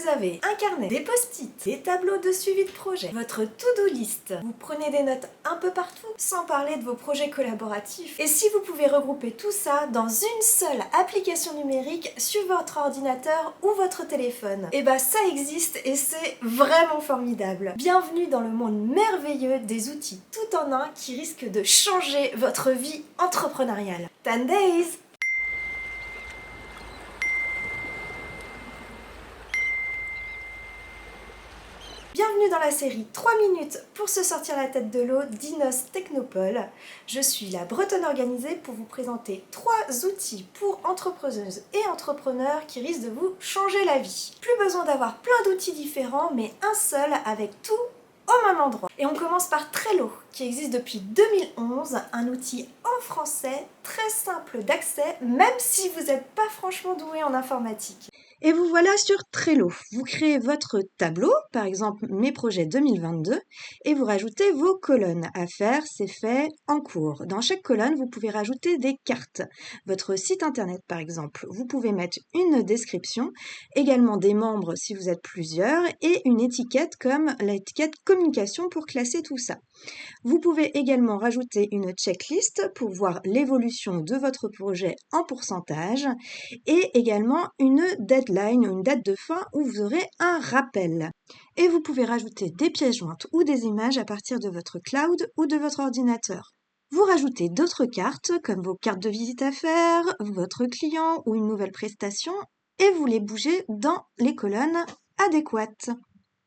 vous avez un carnet, des post-it, des tableaux de suivi de projet, votre to-do list, vous prenez des notes un peu partout, sans parler de vos projets collaboratifs. Et si vous pouvez regrouper tout ça dans une seule application numérique sur votre ordinateur ou votre téléphone, et bah ça existe et c'est vraiment formidable. Bienvenue dans le monde merveilleux des outils tout en un qui risquent de changer votre vie entrepreneuriale. 10 days! Bienvenue dans la série 3 minutes pour se sortir la tête de l'eau d'Inos Technopole. Je suis la Bretonne organisée pour vous présenter 3 outils pour entrepreneuses et entrepreneurs qui risquent de vous changer la vie. Plus besoin d'avoir plein d'outils différents, mais un seul avec tout au même endroit. Et on commence par Trello, qui existe depuis 2011, un outil en français très simple d'accès, même si vous n'êtes pas franchement doué en informatique. Et vous voilà sur Trello. Vous créez votre tableau, par exemple mes projets 2022, et vous rajoutez vos colonnes à faire, c'est fait, en cours. Dans chaque colonne, vous pouvez rajouter des cartes. Votre site internet, par exemple. Vous pouvez mettre une description, également des membres si vous êtes plusieurs, et une étiquette comme l'étiquette communication pour classer tout ça. Vous pouvez également rajouter une checklist pour voir l'évolution de votre projet en pourcentage et également une deadline, une date de fin où vous aurez un rappel. Et vous pouvez rajouter des pièces jointes ou des images à partir de votre cloud ou de votre ordinateur. Vous rajoutez d'autres cartes comme vos cartes de visite à faire, votre client ou une nouvelle prestation et vous les bougez dans les colonnes adéquates.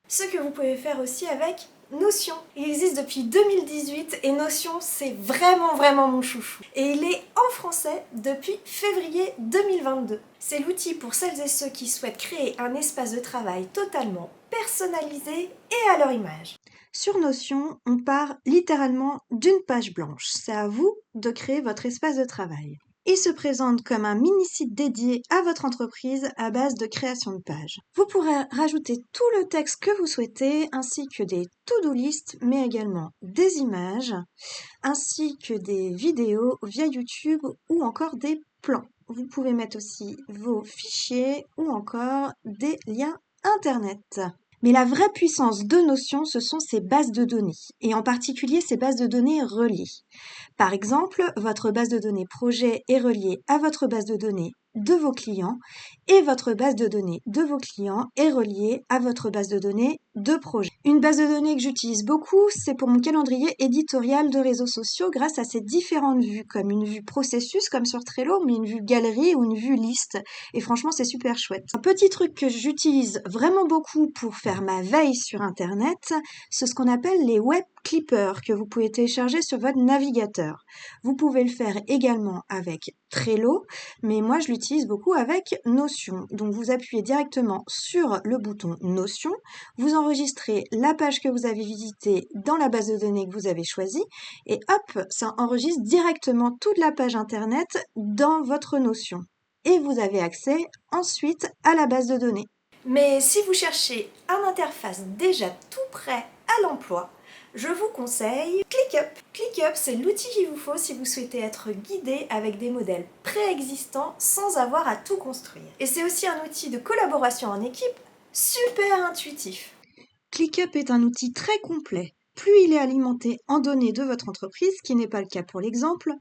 Ce que vous pouvez faire aussi avec Notion. Il existe depuis 2018 et Notion, c'est vraiment mon chouchou. Et il est en français depuis février 2022. C'est l'outil pour celles et ceux qui souhaitent créer un espace de travail totalement personnalisé et à leur image. Sur Notion, on part littéralement d'une page blanche. C'est à vous de créer votre espace de travail. Il se présente comme un mini-site dédié à votre entreprise à base de création de pages. Vous pourrez rajouter tout le texte que vous souhaitez, ainsi que des to-do list, mais également des images, ainsi que des vidéos via YouTube ou encore des plans. Vous pouvez mettre aussi vos fichiers ou encore des liens Internet. Mais la vraie puissance de Notion, ce sont ses bases de données, et en particulier ses bases de données reliées. Par exemple, votre base de données projet est reliée à votre base de données de vos clients et votre base de données de vos clients est reliée à votre base de données de projet. Une base de données que j'utilise beaucoup, c'est pour mon calendrier éditorial de réseaux sociaux grâce à ces différentes vues, comme une vue processus comme sur Trello, mais une vue galerie ou une vue liste. Et franchement, c'est super chouette. Un petit truc que j'utilise vraiment beaucoup pour faire ma veille sur Internet, c'est ce qu'on appelle les web clippers que vous pouvez télécharger sur votre navigateur. Vous pouvez le faire également avec Trello, mais moi je l'utilise beaucoup avec Notion. Donc vous appuyez directement sur le bouton Notion, vous enregistrez la page que vous avez visitée dans la base de données que vous avez choisie et hop, ça enregistre directement toute la page internet dans votre Notion. Et vous avez accès ensuite à la base de données. Mais si vous cherchez une interface déjà tout prêt à l'emploi, je vous conseille ClickUp. ClickUp, c'est l'outil qu'il vous faut si vous souhaitez être guidé avec des modèles préexistants sans avoir à tout construire. Et c'est aussi un outil de collaboration en équipe super intuitif. ClickUp est un outil très complet. Plus il est alimenté en données de votre entreprise, ce qui n'est pas le cas pour l'exemple,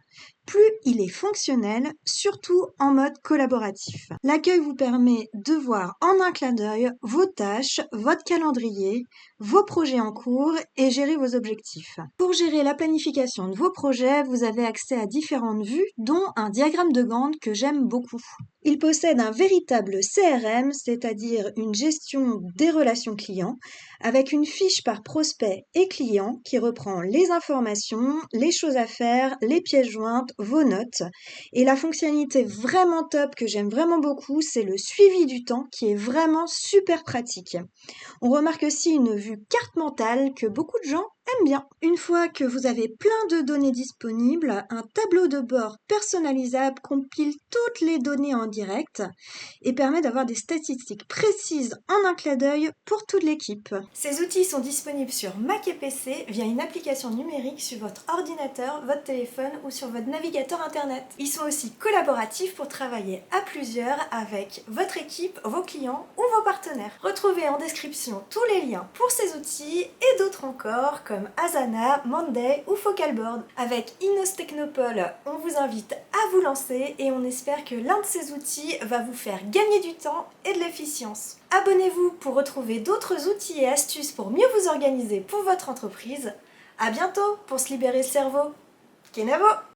plus il est fonctionnel, surtout en mode collaboratif. L'accueil vous permet de voir en un clin d'œil vos tâches, votre calendrier, vos projets en cours et gérer vos objectifs. Pour gérer la planification de vos projets, vous avez accès à différentes vues, dont un diagramme de Gantt que j'aime beaucoup. Il possède un véritable CRM, c'est-à-dire une gestion des relations clients, avec une fiche par prospect et client qui reprend les informations, les choses à faire, les pièces jointes, vos notes. Et la fonctionnalité vraiment top que j'aime vraiment beaucoup, c'est le suivi du temps qui est vraiment super pratique. On remarque aussi une vue carte mentale que beaucoup de gens aime bien. Une fois que vous avez plein de données disponibles, un tableau de bord personnalisable compile toutes les données en direct et permet d'avoir des statistiques précises en un clin d'œil pour toute l'équipe. Ces outils sont disponibles sur Mac et PC via une application numérique sur votre ordinateur, votre téléphone ou sur votre navigateur internet. Ils sont aussi collaboratifs pour travailler à plusieurs avec votre équipe, vos clients ou vos partenaires. Retrouvez en description tous les liens pour ces outils et d'autres encore comme Asana, Monday ou Focalboard. Avec Inos Technopole, on vous invite à vous lancer et on espère que l'un de ces outils va vous faire gagner du temps et de l'efficience. Abonnez-vous pour retrouver d'autres outils et astuces pour mieux vous organiser pour votre entreprise. À bientôt pour se libérer le cerveau. Kenavo!